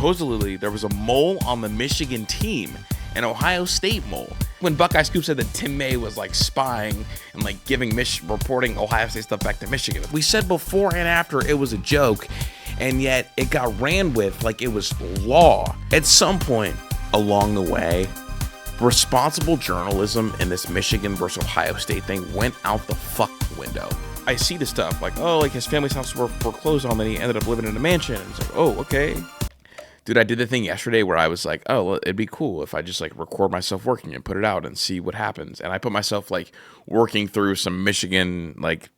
supposedly there was a mole on the Michigan team, an Ohio State mole. When Buckeye Scoop said that Tim May was like spying and like reporting Ohio State stuff back to Michigan, we said before and after it was a joke, and yet it got ran with like it was law. At some point along the way, responsible journalism in this Michigan versus Ohio State thing went out the fucking window. I see the stuff like, oh, like his family's house were foreclosed on, then he ended up living in a mansion. And it's like, oh, okay. Dude, I did the thing yesterday where I was like, oh, well, it'd be cool if I just like record myself working and put it out and see what happens. And I put myself like working through some Michigan like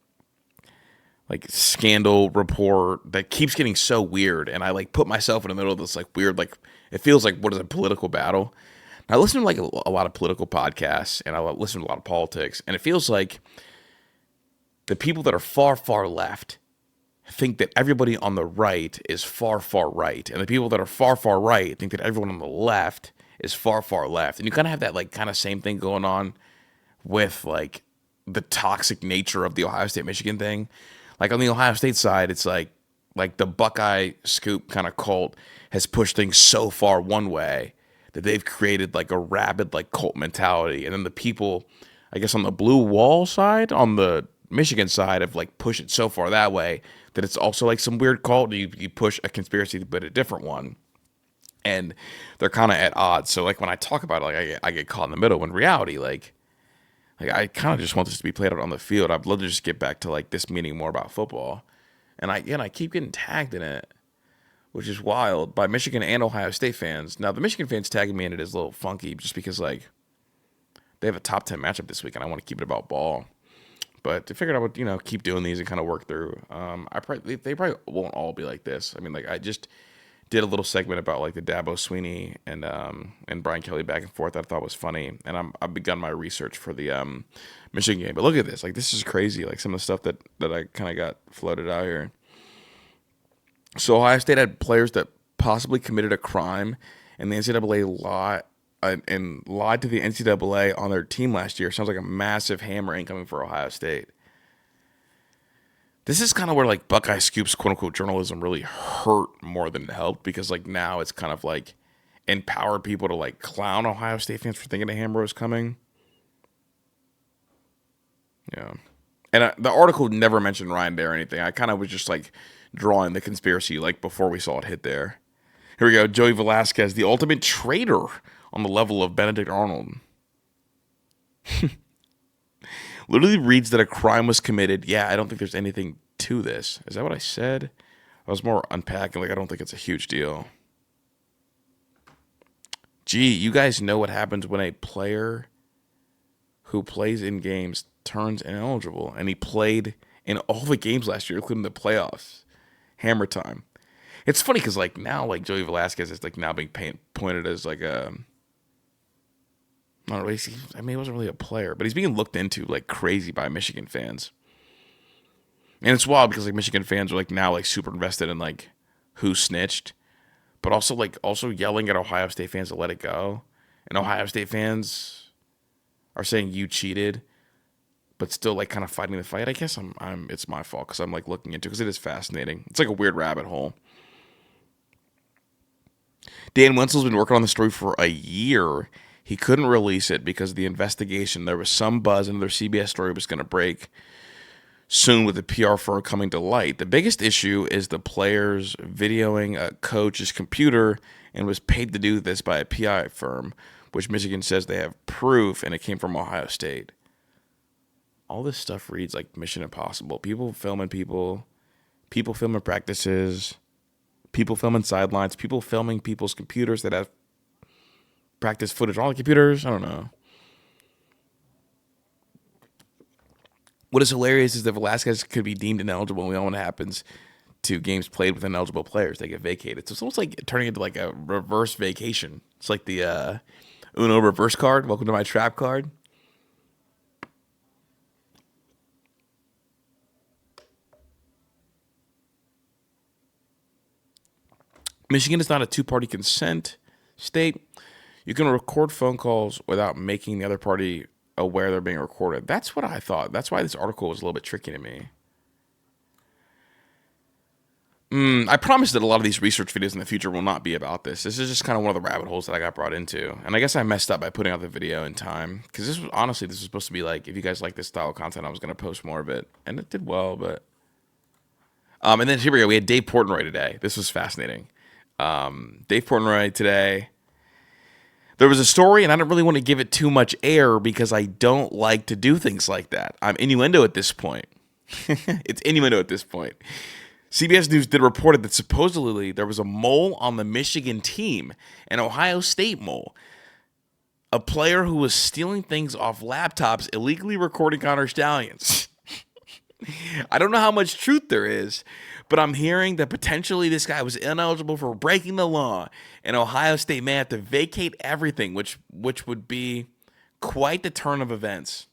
scandal report that keeps getting so weird. And I like put myself in the middle of this like weird, like it feels like what is a political battle. And I listen to like a lot of political podcasts and I listen to a lot of politics, and it feels like the people that are far, far left think that everybody on the right is far, far right. And the people that are far, far right think that everyone on the left is far, far left. And you kind of have that like kind of same thing going on with like the toxic nature of the Ohio State Michigan thing. Like on the Ohio State side, it's like the Buckeye Scoop kind of cult has pushed things so far one way that they've created like a rabid like cult mentality. And then the people, I guess on the blue wall side, on the Michigan side, have like pushed it so far that way that it's also like some weird cult. You push a conspiracy but a different one, and they're kind of at odds. So like when I talk about it, like I get caught in the middle. When reality, like I kind of just want this to be played out on the field. I'd love to just get back to like this meaning more about football, and I keep getting tagged in it, which is wild, by Michigan and Ohio State fans. Now the Michigan fans tagging me in it is a little funky, just because like they have a top 10 matchup this week, and I want to keep it about ball. But I figured I would, keep doing these and kind of work through. They probably won't all be like this. I mean, like I just did a little segment about like the Dabo Sweeney and Brian Kelly back and forth that I thought was funny, and I've begun my research for the Michigan game. But look at this, like this is crazy. Like some of the stuff that I kind of got floated out here. So Ohio State had players that possibly committed a crime, and the NCAA lied to the NCAA on their team last year. Sounds like a massive hammer incoming for Ohio State. This is kind of where like Buckeye Scoop's quote unquote journalism really hurt more than it helped, because like now it's kind of like empowered people to like clown Ohio State fans for thinking a hammer was coming. Yeah. And the article never mentioned Ryan Day or anything. I kind of was just like drawing the conspiracy like before we saw it hit there. Here we go. Joey Velasquez, the ultimate traitor on the level of Benedict Arnold. Literally reads that a crime was committed. Yeah, I don't think there's anything to this. Is that what I said? I was more unpacking. Like, I don't think it's a huge deal. Gee, you guys know what happens when a player who plays in games turns ineligible. And he played in all the games last year, including the playoffs. Hammer time. It's funny because like now, like Joey Velasquez is like now being pointed as like a, I don't know, I mean, he wasn't really a player, but he's being looked into like crazy by Michigan fans. And it's wild because like Michigan fans are like now like super invested in like who snitched, but also yelling at Ohio State fans to let it go. And Ohio State fans are saying you cheated, but still like kind of fighting the fight. I guess it's my fault because I'm like looking into it because it is fascinating. It's like a weird rabbit hole. Dan Wenzel's been working on the story for a year. He couldn't release it because of the investigation. There was some buzz another CBS story was going to break soon with the PR firm coming to light. The biggest issue is the players videoing a coach's computer and was paid to do this by a PI firm, which Michigan says they have proof, and it came from Ohio State. All this stuff reads like Mission Impossible. People filming practices, people filming sidelines, people filming people's computers that have practice footage on the computers. I don't know. What is hilarious is that Velasquez could be deemed ineligible, and we know what happens to games played with ineligible players. They get vacated. So it's almost like turning into like a reverse vacation. It's like the Uno reverse card. Welcome to my trap card. Michigan is not a two-party consent state. You can record phone calls without making the other party aware they're being recorded. That's what I thought. That's why this article was a little bit tricky to me. I promise that a lot of these research videos in the future will not be about this. This is just kind of one of the rabbit holes that I got brought into. And I guess I messed up by putting out the video in time. Because this was supposed to be like, if you guys like this style of content, I was going to post more of it. And it did well, but... and then here we go. We had Dave Portnoy today. This was fascinating. Dave Portnoy today. There was a story, and I don't really want to give it too much air because I don't like to do things like that. I'm innuendo at this point. It's innuendo at this point. CBS News did report that supposedly there was a mole on the Michigan team, an Ohio State mole, a player who was stealing things off laptops, illegally recording Connor Stalions. I don't know how much truth there is, but I'm hearing that potentially this guy was ineligible for breaking the law, and Ohio State may have to vacate everything, which would be quite the turn of events.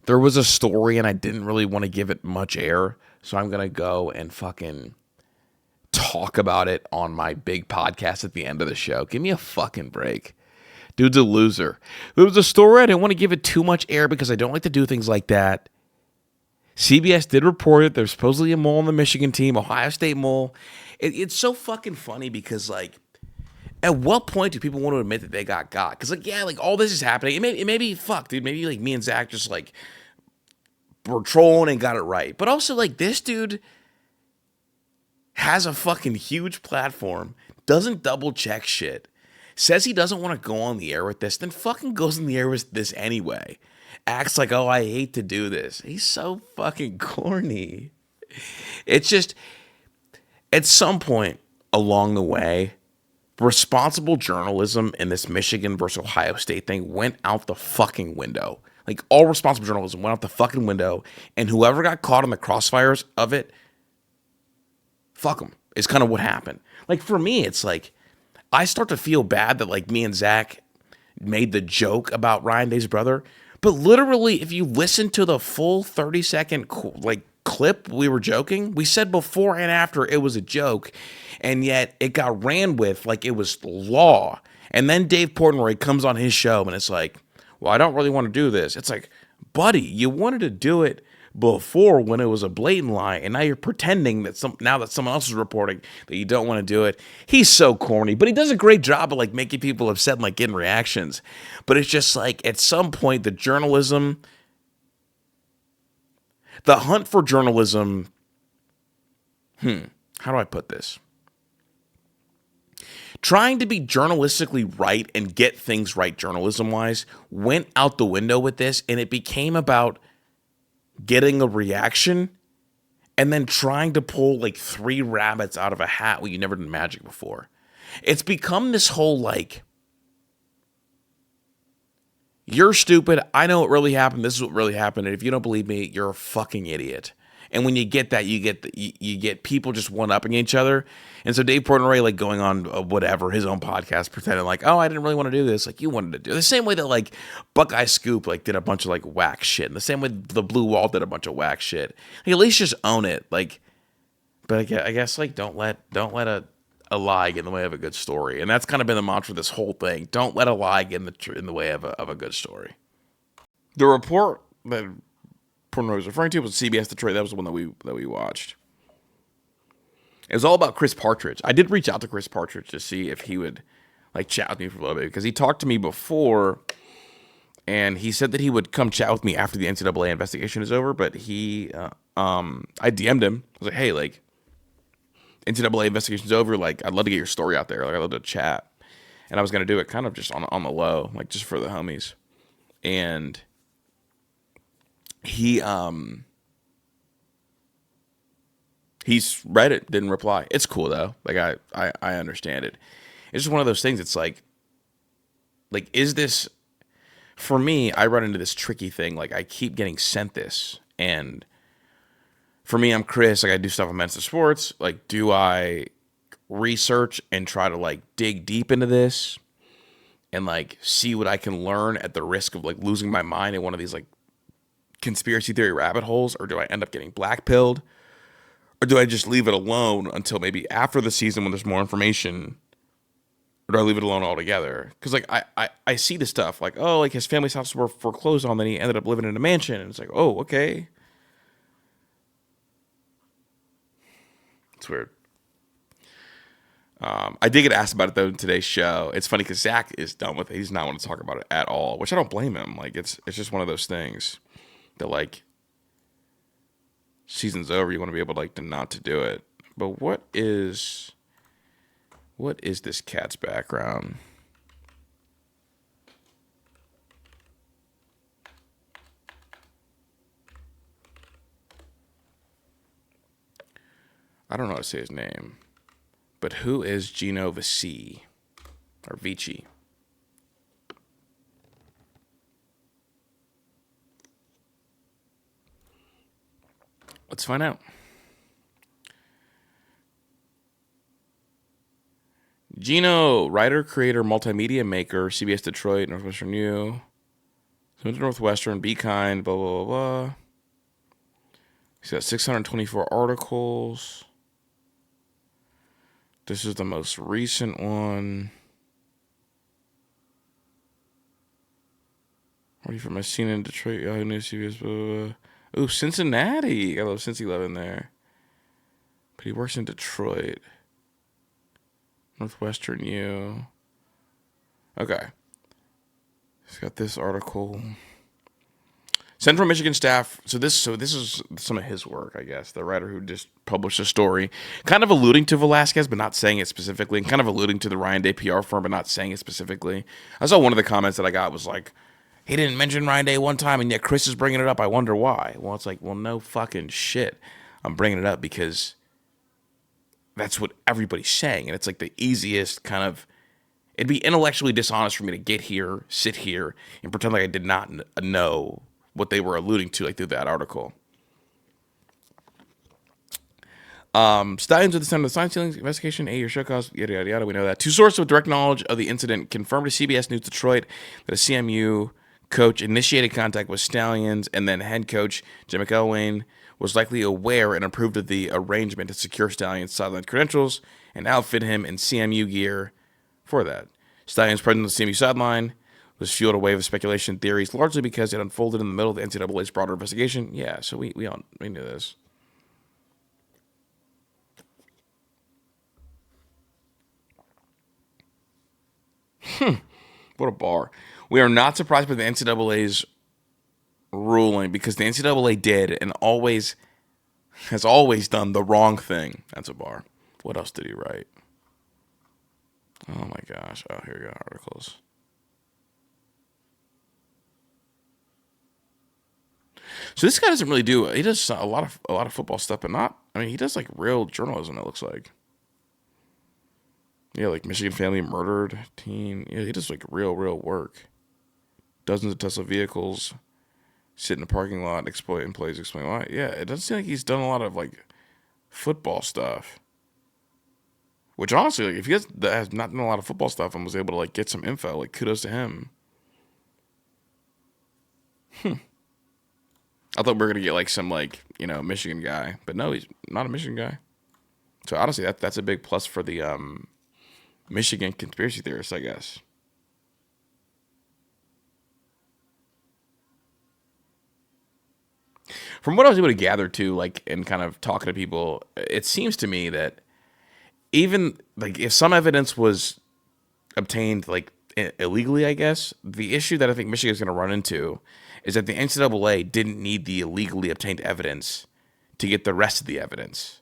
There was a story, and I didn't really want to give it much air, so I'm going to go and fucking talk about it on my big podcast at the end of the show. Give me a fucking break. Dude's a loser. There was a story. I didn't want to give it too much air because I don't like to do things like that. CBS did report it. There's supposedly a mole on the Michigan team, Ohio State mole. It's so fucking funny because, like, at what point do people want to admit that they got? Because, like, yeah, like, all this is happening. It may be, fuck, dude. Maybe, like, me and Zach just, like, were trolling and got it right. But also, like, this dude has a fucking huge platform, doesn't double check shit, says he doesn't want to go on the air with this, then fucking goes on the air with this anyway. Acts like, oh, I hate to do this. He's so fucking corny. It's just, at some point along the way, responsible journalism in this Michigan versus Ohio State thing went out the fucking window. Like, all responsible journalism went out the fucking window, and whoever got caught in the crossfires of it, fuck them, is kind of what happened. Like, for me, it's like, I start to feel bad that, like, me and Zach made the joke about Ryan Day's brother, but literally, if you listen to the full 30-second, like, clip we were joking, we said before and after it was a joke, and yet it got ran with like it was law. And then Dave Portnoy comes on his show, and it's like, well, I don't really want to do this. It's like, buddy, you wanted to do it before when it was a blatant lie, and now you're pretending that now that someone else is reporting that you don't want to do it. He's so corny, but he does a great job of like making people upset and like getting reactions. But it's just like, at some point, the hunt for journalism, how do I put this? Trying to be journalistically right and get things right journalism-wise went out the window with this, and it became about getting a reaction and then trying to pull like 3 rabbits out of a hat when you never done magic before. It's become this whole like, you're stupid, I know what really happened, this is what really happened, and if you don't believe me, you're a fucking idiot. And when you get that, you get people just one-upping each other. And so Dave Portnoy, like, going on whatever, his own podcast, pretending like, oh, I didn't really want to do this. Like, you wanted to do it. The same way that, like, Buckeye Scoop, like, did a bunch of, like, whack shit. And the same way the Blue Wall did a bunch of whack shit. Like, at least just own it. Like, but I guess, like, don't let a lie get in the way of a good story. And that's kind of been the mantra of this whole thing. Don't let a lie get in the way of a good story. The report that Portnoy was referring to was CBS Detroit. That was the one that we watched. It was all about Chris Partridge. I did reach out to Chris Partridge to see if he would like chat with me for a little bit, because he talked to me before, and he said that he would come chat with me after the NCAA investigation is over. But I DM'd him. I was like, hey, like, NCAA investigation's over. Like, I'd love to get your story out there. Like, I'd love to chat. And I was gonna do it kind of just on the low, like just for the homies. And he's read it, didn't reply. It's cool though. Like I understand it. It's just one of those things. It's like is this, for me, I run into this tricky thing. Like, I keep getting sent this, and for me, I'm Chris. Like, I do stuff on Men's Sports. Like, do I research and try to like dig deep into this and like see what I can learn at the risk of like losing my mind in one of these like conspiracy theory rabbit holes, or do I end up getting blackpilled, or do I just leave it alone until maybe after the season when there's more information, or do I leave it alone altogether? Because like I see the stuff like, oh, like his family's house were foreclosed on, then he ended up living in a mansion, and it's like, oh, okay, it's weird. I did get asked about it though in today's show. It's funny because Zach is done with it. He's not want to talk about it at all, which I don't blame him. Like it's just one of those things that like season's over, you want to be able to like to not to do it. But what is this cat's background? I don't know how to say his name. But who is Gino Vici? Or Vici? Let's find out. Gino, writer, creator, multimedia maker, CBS Detroit, Northwestern U. Northwestern, Be Kind, blah, blah, blah, blah. He's got 624 articles. This is the most recent one. Are you from a scene in Detroit? Yahoo News, CBS, blah, blah, blah. Ooh, Cincinnati. I love Cincy 11 there. But he works in Detroit. Northwestern U. Okay. He's got this article. Central Michigan staff. So this is some of his work, I guess. The writer who just published a story, kind of alluding to Velasquez, but not saying it specifically, and kind of alluding to the Ryan Day PR firm, but not saying it specifically. I saw one of the comments that I got was like, he didn't mention Ryan Day one time, and yet Chris is bringing it up. I wonder why. Well, it's like, well, no fucking shit. I'm bringing it up because that's what everybody's saying, and it's like the easiest kind of. It'd be intellectually dishonest for me to get here, sit here, and pretend like I did not know what they were alluding to, like through that article. Stallions at the center of the sign stealing investigation, 8-year show cause, yada, yada, yada. We know that. Two sources with direct knowledge of the incident confirmed to CBS News Detroit that a CMU coach initiated contact with Stalions, and then head coach Jim McElwain was likely aware and approved of the arrangement to secure Stalions' sideline credentials and outfit him in CMU gear for that. Stalions' presence on the CMU sideline was fueled a wave of speculation theories, largely because it unfolded in the middle of the NCAA's broader investigation. Yeah, so we knew this. What a bar. We are not surprised by the NCAA's ruling because the NCAA did and has always done the wrong thing. That's a bar. What else did he write? Oh my gosh. Oh, here we go. Articles. So this guy doesn't really do. He does a lot of football stuff, but not. I mean, he does like real journalism. It looks like. Yeah, like Michigan family murdered teen. Yeah, he does like real work. Dozens of Tesla vehicles sit in a parking lot, exploit employees, explain why. Yeah, it doesn't seem like he's done a lot of like football stuff. Which honestly, like, if he has not done a lot of football stuff and was able to like get some info, like kudos to him. I thought we were gonna get like some like Michigan guy, but no, he's not a Michigan guy. So honestly, that's a big plus for the Michigan conspiracy theorists, I guess. From what I was able to gather too, like and kind of talking to people, it seems to me that even like if some evidence was obtained like illegally, I guess the issue that I think Michigan is going to run into is that the NCAA didn't need the illegally obtained evidence to get the rest of the evidence.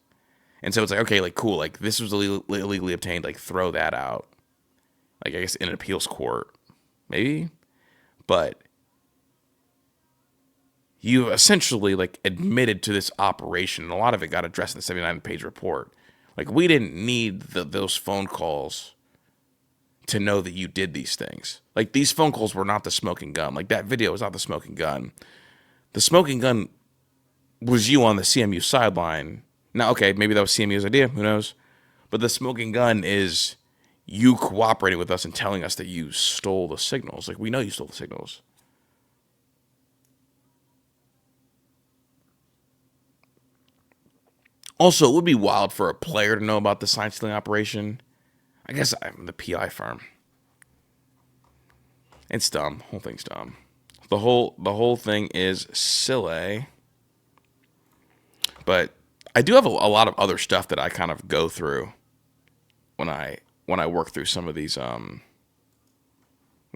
And so it's like, okay, like, cool, like, this was illegally obtained, like, throw that out. Like, I guess in an appeals court, maybe? But you essentially, like, admitted to this operation, and a lot of it got addressed in the 79-page report. Like, we didn't need those phone calls to know that you did these things. Like, these phone calls were not the smoking gun. Like, that video was not the smoking gun. The smoking gun was you on the CMU sideline. Now, okay, maybe that was CMU's idea. Who knows? But the smoking gun is you cooperating with us and telling us that you stole the signals. Like, we know you stole the signals. Also, it would be wild for a player to know about the sign stealing operation. I guess I'm the PI firm. It's dumb. The whole thing's dumb. The whole thing is silly. But I do have a lot of other stuff that I kind of go through when I work through some of these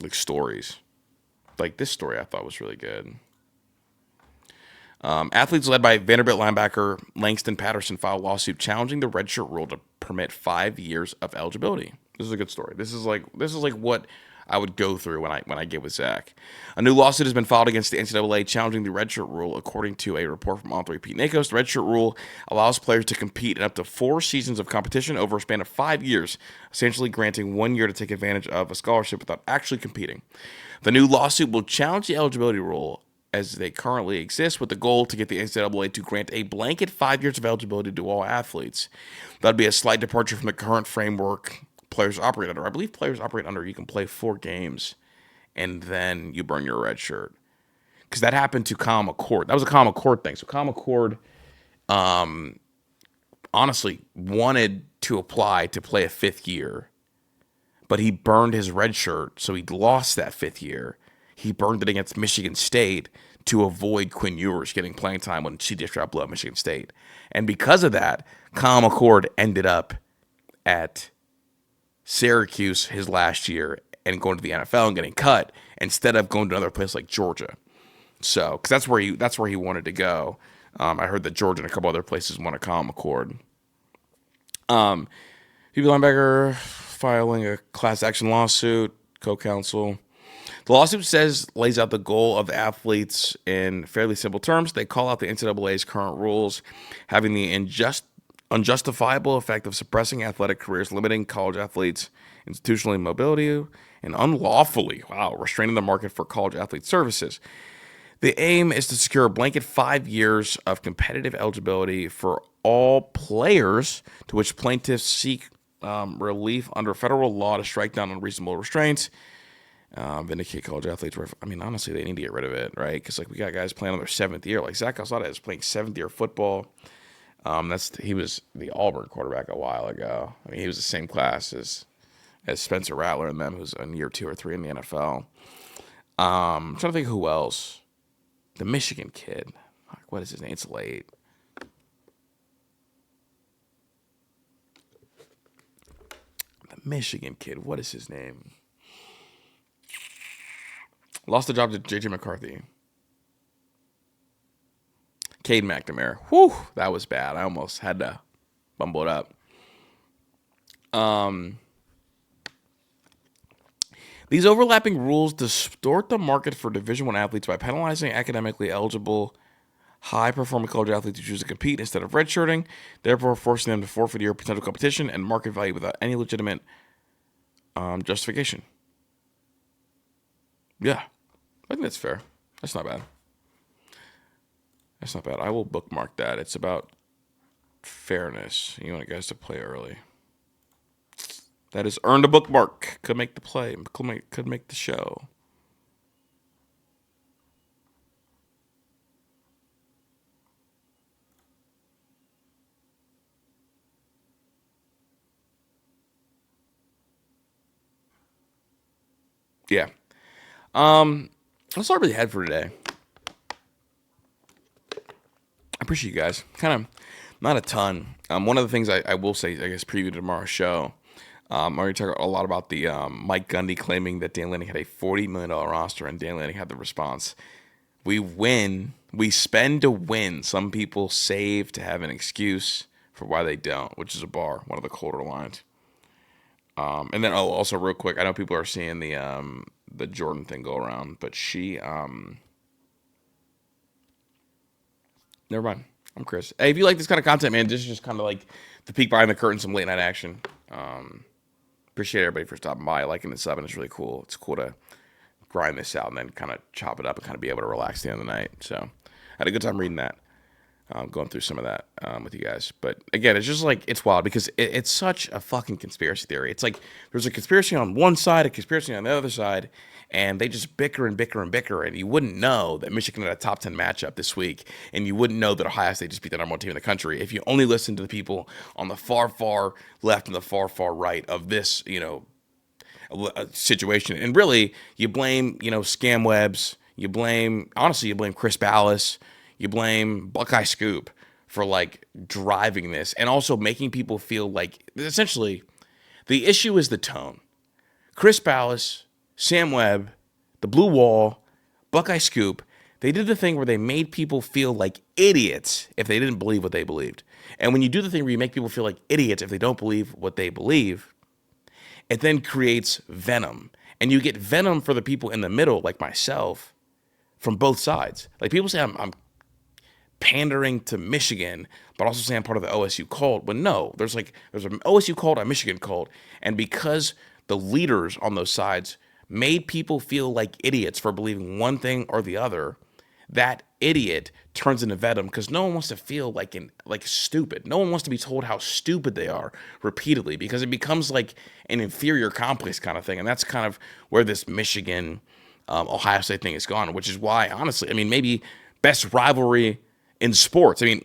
like stories. Like this story I thought was really good. Athletes led by Vanderbilt linebacker Langston Patterson filed a lawsuit challenging the redshirt rule to permit 5 years of eligibility. This is a good story. This is like what I would go through when I get with Zach. A new lawsuit has been filed against the NCAA challenging the redshirt rule, according to a report from author Pete Nakos. The redshirt rule allows players to compete in up to 4 seasons of competition over a span of 5 years, essentially granting 1 year to take advantage of a scholarship without actually competing. The new lawsuit will challenge the eligibility rule as they currently exist, with the goal to get the NCAA to grant a blanket 5 years of eligibility to all athletes. That would be a slight departure from the current framework players operate under. I believe players operate under you can play 4 games and then you burn your red shirt. Because that happened to Kyle McCord. That was a Kyle McCord thing. So Kyle McCord honestly wanted to apply to play a 5th year, but he burned his red shirt, so he lost that 5th year. He burned it against Michigan State to avoid Quinn Ewers getting playing time when CJ Stroud blew up Michigan State. And because of that, Kyle McCord ended up at Syracuse his last year and going to the NFL and getting cut instead of going to another place like Georgia. So, because that's where he wanted to go. I heard that Georgia and a couple other places wanted Kyle McCord. PB linebacker filing a class action lawsuit, co-counsel. The lawsuit lays out the goal of the athletes in fairly simple terms. They call out the NCAA's current rules having the unjustifiable effect of suppressing athletic careers, limiting college athletes' institutional mobility, and unlawfully, restraining the market for college athlete services. The aim is to secure a blanket 5 years of competitive eligibility for all players, to which plaintiffs seek relief under federal law to strike down unreasonable restraints. Vindicate college athletes. I mean, honestly, they need to get rid of it, right? Because we got guys playing on their 7th year. Like Zach Calzada is playing 7th year football. He was the Auburn quarterback a while ago. I mean, he was the same class as Spencer Rattler and them, who's in year 2 or 3 in the NFL. I'm trying to think who else. The Michigan kid. What is his name? It's late. The Michigan kid. What is his name? Lost the job to J.J. McCarthy. Cade McNamara. Whew, that was bad. I almost had to bumble it up. These overlapping rules distort the market for Division I athletes by penalizing academically eligible, high-performing college athletes who choose to compete instead of redshirting, therefore forcing them to forfeit year potential competition and market value without any legitimate justification. Yeah, I think that's fair. That's not bad. That's not bad. I will bookmark that. It's about fairness. You want guys to play early. That is earned a bookmark. Could make the play. Could make the show. Yeah. That's all I really had for today. I appreciate you guys. Kind of not a ton. One of the things I will say, I guess, preview to tomorrow's show. I'm going to talk a lot about the Mike Gundy claiming that Dan Lanning had a $40 million roster, and Dan Lanning had the response: "We win. We spend to win. Some people save to have an excuse for why they don't," which is a bar, one of the colder lines. And then also real quick, I know people are seeing the Jordan thing go around, but she never mind. I'm Chris. Hey, if you like this kind of content, man, this is just kind of like the peek behind the curtain, some late night action. Appreciate everybody for stopping by, liking this up, and it's really cool. It's cool to grind this out and then kind of chop it up and kind of be able to relax at the end of the night. So I had a good time reading that, going through some of that with you guys. But again, it's just like, it's wild because it's such a fucking conspiracy theory. It's like there's a conspiracy on one side, a conspiracy on the other side, and they just bicker and bicker and bicker. And you wouldn't know that Michigan had a top 10 matchup this week, and you wouldn't know that Ohio State just beat the number 1 team in the country if you only listen to the people on the far, far left and the far, far right of this, situation. And really, you blame, scam webs. You blame Chris Ballas. You blame Buckeye Scoop for driving this and also making people feel like essentially The issue is the tone. Chris Ballas, Sam Webb, the Blue Wall, Buckeye Scoop, they did the thing where they made people feel like idiots if they didn't believe what they believed. And when you do the thing where you make people feel like idiots if they don't believe what they believe, it then creates venom. And you get venom for the people in the middle, like myself, from both sides. Like people say I'm pandering to Michigan, but also say I'm part of the OSU cult. But no, there's an OSU cult, a Michigan cult. And because the leaders on those sides made people feel like idiots for believing one thing or the other, that idiot turns into venom because no one wants to feel like stupid. No one wants to be told how stupid they are repeatedly because it becomes like an inferior complex kind of thing. And that's kind of where this Michigan Ohio State thing has gone, which is why, honestly, maybe best rivalry in sports. I mean,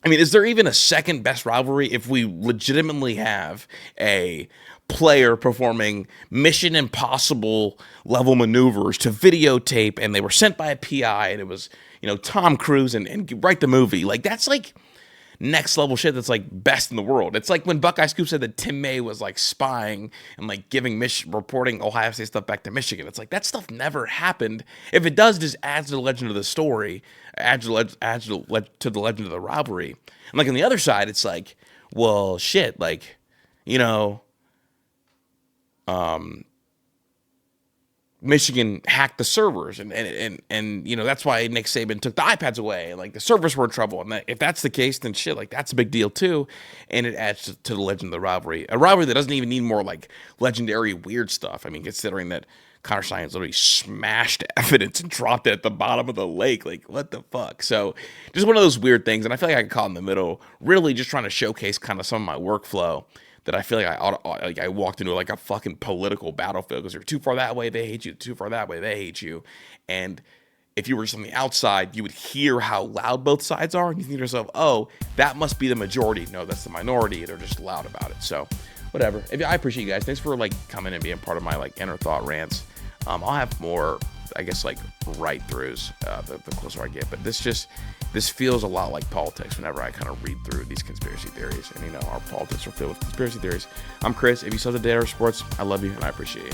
is there even a second best rivalry if we legitimately have a player performing Mission Impossible level maneuvers to videotape and they were sent by a PI and it was, Tom Cruise and write the movie? Like, that's like next level shit that's like best in the world. It's like when Buckeye Scoop said that Tim May was like spying and like reporting Ohio State stuff back to Michigan. It's like that stuff never happened. If it does, it just adds to the legend of the story, adds to the legend of the rivalry. And like on the other side, it's like, well, shit, like, Michigan hacked the servers and that's why Nick Saban took the iPads away and like the servers were in trouble. And if that's the case, then shit, like that's a big deal too. And it adds to the legend of the rivalry, a rivalry that doesn't even need more like legendary weird stuff. Considering that Connor Stalions literally smashed evidence and dropped it at the bottom of the lake. Like, what the fuck? So just one of those weird things. And I feel like I got caught in the middle, really just trying to showcase kind of some of my workflow that I feel like I walked into like a fucking political battlefield because you're too far that way, they hate you. Too far that way, they hate you. And if you were just on the outside, you would hear how loud both sides are, and you think to yourself, oh, that must be the majority. No, that's the minority. They're just loud about it. So whatever. I appreciate you guys. Thanks for like coming and being part of my like inner thought rants. I'll have more, I guess, like right-throughs the closer I get. But this feels a lot like politics whenever I kind of read through these conspiracy theories. And, our politics are filled with conspiracy theories. I'm Chris. If you saw the Day Sports, I love you and I appreciate you.